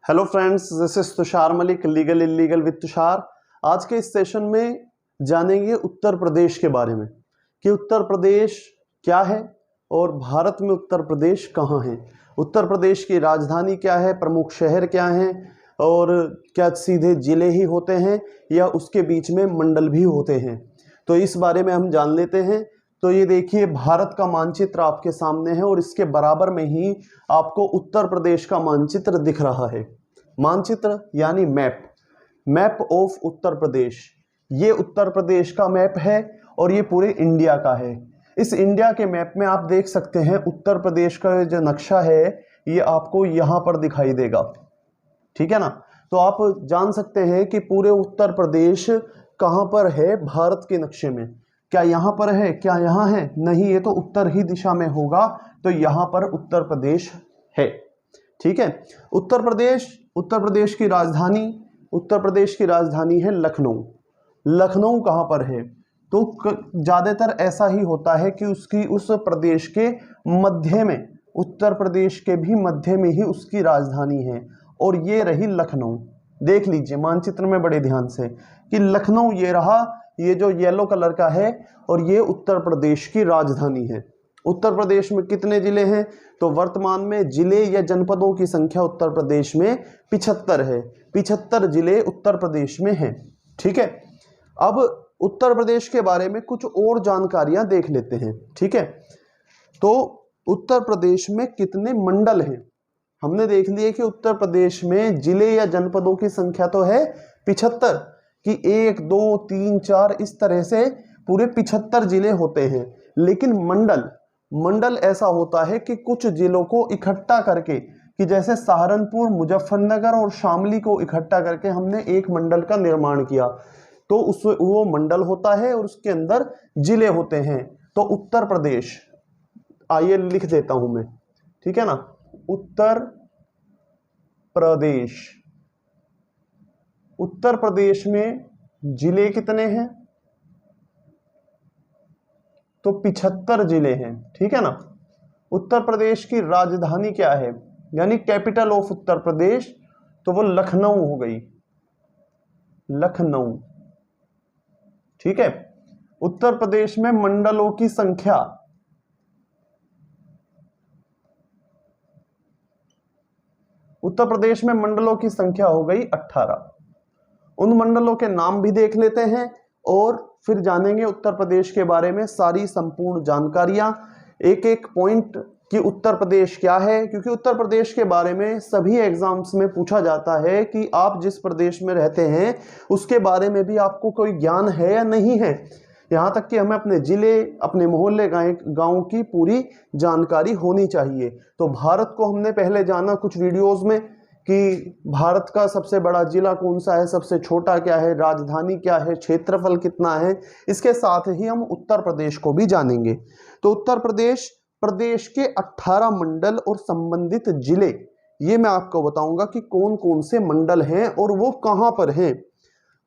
Hello friends, this is Tushar Malik, legal illegal with Tushar. आज के इस सेशन में जानेंगे उत्तर प्रदेश के बारे में कि उत्तर प्रदेश क्या है और भारत में उत्तर प्रदेश कहाँ है। उत्तर प्रदेश की राजधानी क्या है, प्रमुख शहर क्या हैं और क्या सीधे जिले ही होते हैं या उसके बीच में मंडल भी होते हैं, तो इस बारे में हम जान लेते हैं। तो ये देखिए, भारत का मानचित्र आपके सामने है और इसके बराबर में ही आपको उत्तर प्रदेश का मानचित्र दिख रहा है। मानचित्र यानी मैप ऑफ उत्तर प्रदेश। ये उत्तर प्रदेश का मैप है और ये पूरे इंडिया का है। इस इंडिया के मैप में आप देख सकते हैं उत्तर प्रदेश का जो नक्शा है ये आपको यहाँ पर दिखाई देगा, ठीक है ना। तो आप जान सकते हैं कि पूरे उत्तर प्रदेश कहाँ पर है भारत के नक्शे में। क्या यहाँ पर है, क्या यहाँ है? नहीं, ये तो उत्तर ही दिशा में होगा, तो यहाँ पर उत्तर प्रदेश है, ठीक है। उत्तर प्रदेश की राजधानी है लखनऊ। लखनऊ कहाँ पर है? तो ज्यादातर ऐसा ही होता है कि उसकी उस प्रदेश के मध्य में, उत्तर प्रदेश के भी मध्य में ही उसकी राजधानी है और ये रही लखनऊ। देख लीजिए मानचित्र में बड़े ध्यान से कि लखनऊ ये रहा, ये जो येलो कलर का है और ये उत्तर प्रदेश की राजधानी है। उत्तर प्रदेश में कितने जिले हैं? तो वर्तमान में जिले या जनपदों की संख्या उत्तर प्रदेश में 75 है। 75 जिले उत्तर प्रदेश में हैं, ठीक है। अब उत्तर प्रदेश के बारे में कुछ और जानकारियां देख लेते हैं, ठीक है। तो उत्तर प्रदेश में कितने मंडल हैं? हमने देख लिया कि उत्तर प्रदेश में जिले या जनपदों की संख्या तो है 75, कि 1 2 3 4 इस तरह से पूरे 75 जिले होते हैं। लेकिन मंडल ऐसा होता है कि कुछ जिलों को इकट्ठा करके, कि जैसे सहारनपुर, मुजफ्फरनगर और शामली को इकट्ठा करके हमने एक मंडल का निर्माण किया, तो वो मंडल होता है और उसके अंदर जिले होते हैं। तो उत्तर प्रदेश, आइए लिख देता हूं मैं, ठीक है ना। उत्तर प्रदेश में जिले कितने हैं? तो 75 जिले हैं, ठीक है ना। उत्तर प्रदेश की राजधानी क्या है, यानी कैपिटल ऑफ उत्तर प्रदेश, तो वो लखनऊ हो गई, लखनऊ, ठीक है। उत्तर प्रदेश में मंडलों की संख्या, उत्तर प्रदेश में मंडलों की संख्या हो गई 18। उन मंडलों के नाम भी देख लेते हैं और फिर जानेंगे उत्तर प्रदेश के बारे में सारी संपूर्ण जानकारियां, एक एक पॉइंट कि उत्तर प्रदेश क्या है। क्योंकि उत्तर प्रदेश के बारे में सभी एग्जाम्स में पूछा जाता है कि आप जिस प्रदेश में रहते हैं उसके बारे में भी आपको कोई ज्ञान है या नहीं है। यहाँ तक कि हमें अपने जिले, अपने मोहल्ले, गांव की पूरी जानकारी होनी चाहिए। तो भारत को हमने पहले जाना कुछ वीडियोस में कि भारत का सबसे बड़ा जिला कौन सा है, सबसे छोटा क्या है, राजधानी क्या है, क्षेत्रफल कितना है। इसके साथ ही हम उत्तर प्रदेश को भी जानेंगे। तो उत्तर प्रदेश के 18 मंडल और संबंधित जिले, ये मैं आपको बताऊंगा कि कौन कौन से मंडल हैं और वो कहां पर हैं।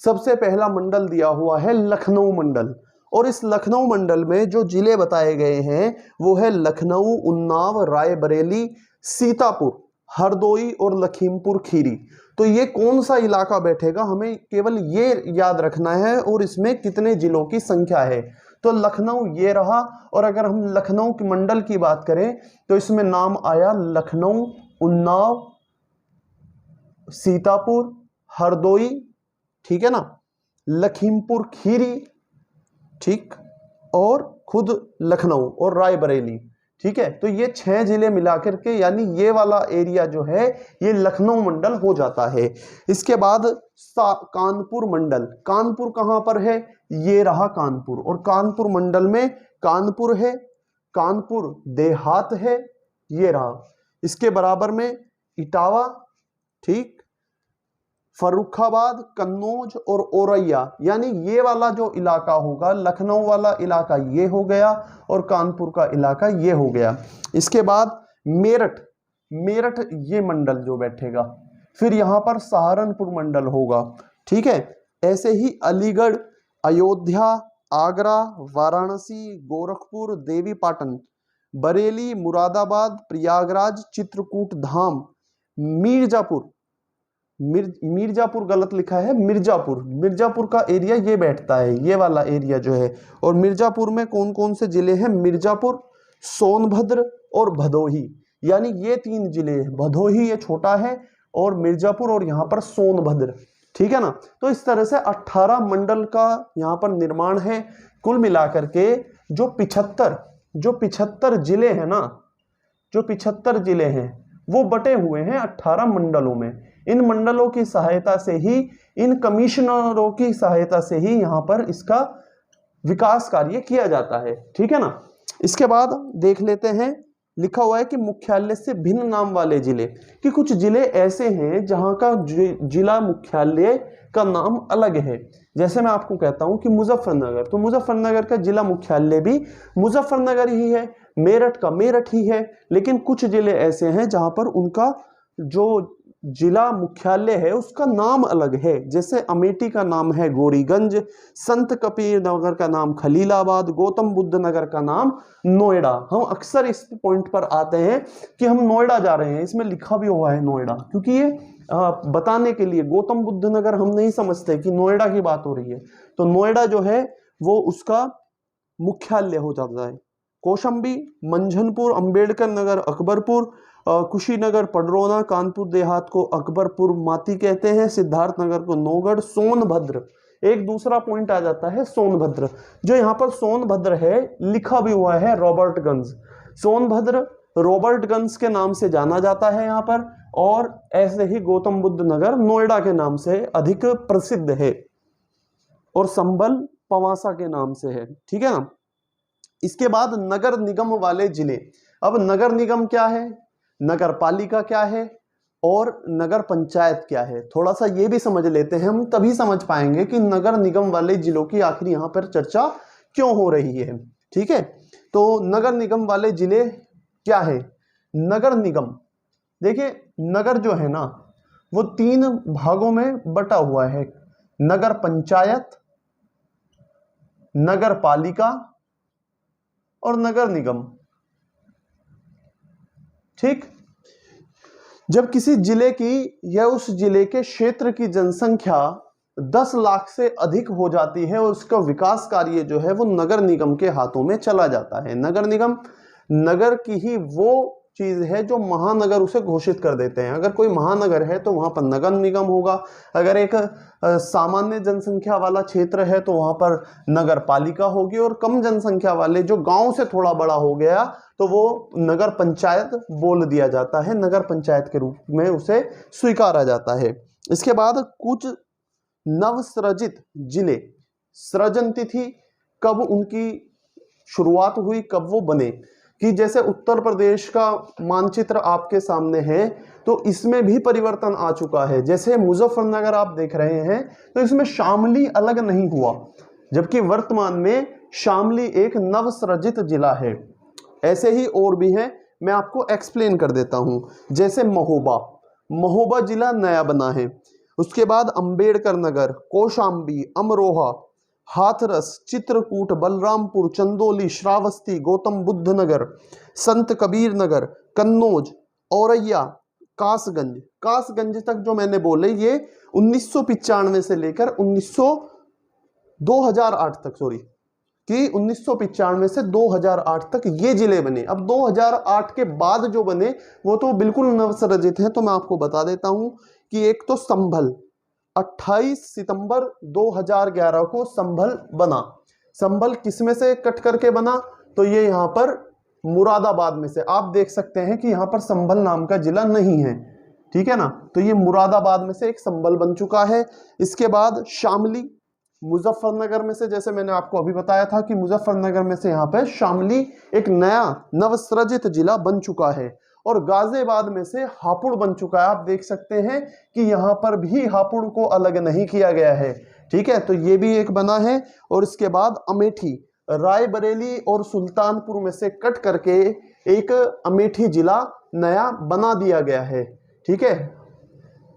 सबसे पहला मंडल दिया हुआ है लखनऊ मंडल, और इस लखनऊ मंडल में जो जिले बताए गए हैं वो है लखनऊ, उन्नाव, रायबरेली, सीतापुर, हरदोई और लखीमपुर खीरी। तो ये कौन सा इलाका बैठेगा, हमें केवल ये याद रखना है और इसमें कितने जिलों की संख्या है। तो लखनऊ ये रहा। और अगर हम लखनऊ के मंडल की बात करें तो इसमें नाम आया लखनऊ, उन्नाव, सीतापुर, हरदोई, ठीक है ना, लखीमपुर खीरी, ठीक, और खुद लखनऊ और रायबरेली, ठीक है। तो ये 6 जिले मिलाकर के, यानी ये वाला एरिया जो है ये लखनऊ मंडल हो जाता है। इसके बाद कानपुर मंडल, कानपुर कहां पर है? ये रहा कानपुर, और कानपुर मंडल में कानपुर है, कानपुर देहात है, ये रहा। इसके बराबर में इटावा, ठीक, फर्रुखाबाद, कन्नौज और औरैया, यानी ये वाला जो इलाका होगा, लखनऊ वाला इलाका ये हो गया और कानपुर का इलाका ये हो गया। इसके बाद मेरठ ये मंडल जो बैठेगा, फिर यहां पर सहारनपुर मंडल होगा, ठीक है। ऐसे ही अलीगढ़, अयोध्या, आगरा, वाराणसी, गोरखपुर, देवीपाटन, बरेली, मुरादाबाद, प्रयागराज, चित्रकूट धाम, मिर्जापुर, मिर्जापुर गलत लिखा है, मिर्जापुर। मिर्जापुर का एरिया ये बैठता है, ये वाला एरिया जो है। और मिर्जापुर में कौन कौन से जिले हैं? मिर्जापुर, सोनभद्र और भदोही, यानी ये 3 जिले हैं। भदोही ये छोटा है और मिर्जापुर और यहाँ पर सोनभद्र, ठीक है ना। तो इस तरह से 18 मंडल का यहाँ पर निर्माण है। कुल मिलाकर के जो 75 जिले हैं ना, जो 75 जिले हैं वो बटे हुए हैं 18 मंडलों में। इन मंडलों की सहायता से ही, इन कमिश्नरों की सहायता से ही यहाँ पर इसका विकास कार्य किया जाता है, ठीक है ना। इसके बाद देख लेते हैं, लिखा हुआ है कि मुख्यालय से भिन्न नाम वाले जिले, कि कुछ जिले ऐसे हैं जहां का जिला मुख्यालय का नाम अलग है। जैसे मैं आपको कहता हूं कि मुजफ्फरनगर, तो मुजफ्फरनगर का जिला मुख्यालय भी मुजफ्फरनगर ही है, मेरठ का मेरठ ही है। लेकिन कुछ जिले ऐसे हैं जहां पर उनका जो जिला मुख्यालय है उसका नाम अलग है। जैसे अमेठी का नाम है गौरीगंज, संत कबीर नगर का नाम खलीलाबाद, गौतम बुद्ध नगर का नाम नोएडा। हम अक्सर इस पॉइंट पर आते हैं कि हम नोएडा जा रहे हैं, इसमें लिखा भी हुआ है नोएडा, क्योंकि ये बताने के लिए, गौतम बुद्ध नगर हम नहीं समझते कि नोएडा की बात हो रही है, तो नोएडा जो है वो उसका मुख्यालय हो जाता है। कौशाम्बी, मंझनपुर, अंबेडकर नगर अकबरपुर, कुशीनगर पडरौना, कानपुर देहात को अकबरपुर माती कहते हैं, सिद्धार्थ नगर को नौगढ़, सोनभद्र। एक दूसरा पॉइंट आ जाता है सोनभद्र, जो यहाँ पर सोनभद्र है लिखा भी हुआ है रॉबर्टगंज। सोनभद्र रॉबर्टगंज के नाम से जाना जाता है यहाँ पर, और ऐसे ही गौतम बुद्ध नगर नोएडा के नाम से अधिक प्रसिद्ध है, और संभल पवासा के नाम से है, ठीक है ना। इसके बाद नगर निगम वाले जिले। अब नगर निगम क्या है, नगर पालिका क्या है और नगर पंचायत क्या है, थोड़ा सा ये भी समझ लेते हैं हम, तभी समझ पाएंगे कि नगर निगम वाले जिलों की आखिर यहाँ पर चर्चा क्यों हो रही है, ठीक है। तो नगर निगम वाले जिले क्या है? नगर निगम, देखिए नगर जो है ना वो 3 भागों में बटा हुआ है, नगर पंचायत, नगर पालिका और नगर निगम, ठीक। जब किसी जिले की या उस जिले के क्षेत्र की जनसंख्या 10 लाख से अधिक हो जाती है और उसका विकास कार्य जो है वो नगर निगम के हाथों में चला जाता है। नगर निगम नगर की ही वो चीज है जो महानगर उसे घोषित कर देते हैं। अगर कोई महानगर है तो वहां पर नगर निगम होगा, अगर एक सामान्य जनसंख्या वाला क्षेत्र है तो वहां पर नगर पालिका होगी, और कम जनसंख्या वाले जो गांव से थोड़ा बड़ा हो गया तो वो नगर पंचायत बोल दिया जाता है, नगर पंचायत के रूप में उसे स्वीकारा जाता है। इसके बाद कुछ नवसृजित जिले, सृजन तिथि कब उनकी शुरुआत हुई, कब वो बने, कि जैसे उत्तर प्रदेश का मानचित्र आपके सामने है तो इसमें भी परिवर्तन आ चुका है। जैसे मुजफ्फरनगर आप देख रहे हैं तो इसमें शामली अलग नहीं हुआ, जबकि वर्तमान में शामली एक नवसृजित जिला है। ऐसे ही और भी हैं, मैं आपको एक्सप्लेन कर देता हूं। जैसे महोबा जिला नया बना है। उसके बाद अंबेडकर नगर, कौशाम्बी, अमरोहा, हाथरस, चित्रकूट, बलरामपुर, चंदौली, श्रावस्ती, गौतम बुद्ध नगर, संत कबीर नगर, कन्नौज, औरैया, कासगंज तक जो मैंने बोले ये 1995 से लेकर 2008 तक, कि 1995 से 2008 तक ये जिले बने। अब 2008 के बाद जो बने वो तो बिल्कुल नवसृजित हैं। तो मैं आपको बता देता हूं कि एक तो संभल, 28 सितंबर 2011 को संभल बना। संभल किसमें से कट करके बना? तो ये यहाँ पर मुरादाबाद में से। आप देख सकते हैं कि यहाँ पर संभल नाम का जिला नहीं है, ठीक है ना। तो ये मुरादाबाद में से एक संभल बन चुका है। इसके बाद शामली, मुजफ्फरनगर में से, जैसे मैंने आपको अभी बताया था कि मुजफ्फरनगर में से यहाँ पे शामली एक नया नवसृजित जिला बन चुका है। और गाजियाबाद में से हापुड़ बन चुका है। आप देख सकते हैं कि यहाँ पर भी हापुड़ को अलग नहीं किया गया है, ठीक है। तो ये भी एक बना है। और इसके बाद अमेठी, रायबरेली और सुल्तानपुर में से कट करके एक अमेठी जिला नया बना दिया गया है, ठीक है।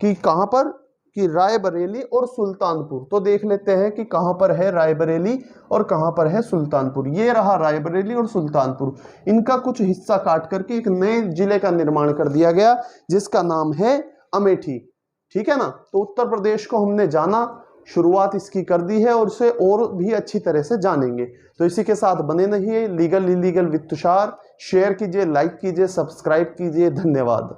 कि कहां पर? कि रायबरेली और सुल्तानपुर। तो देख लेते हैं कि कहां पर है रायबरेली और कहां पर है सुल्तानपुर। ये रहा रायबरेली और सुल्तानपुर। इनका कुछ हिस्सा काट करके एक नए जिले का निर्माण कर दिया गया जिसका नाम है अमेठी। ठीक है ना। तो उत्तर प्रदेश को हमने जाना, शुरुआत इसकी कर दी है और इसे और भी अच्छी तरह से जानेंगे। तो इसी के साथ बने रहिए legal illegal with Tushar. Share कीजिए, लाइक कीजिए, सब्सक्राइब कीजिए। धन्यवाद।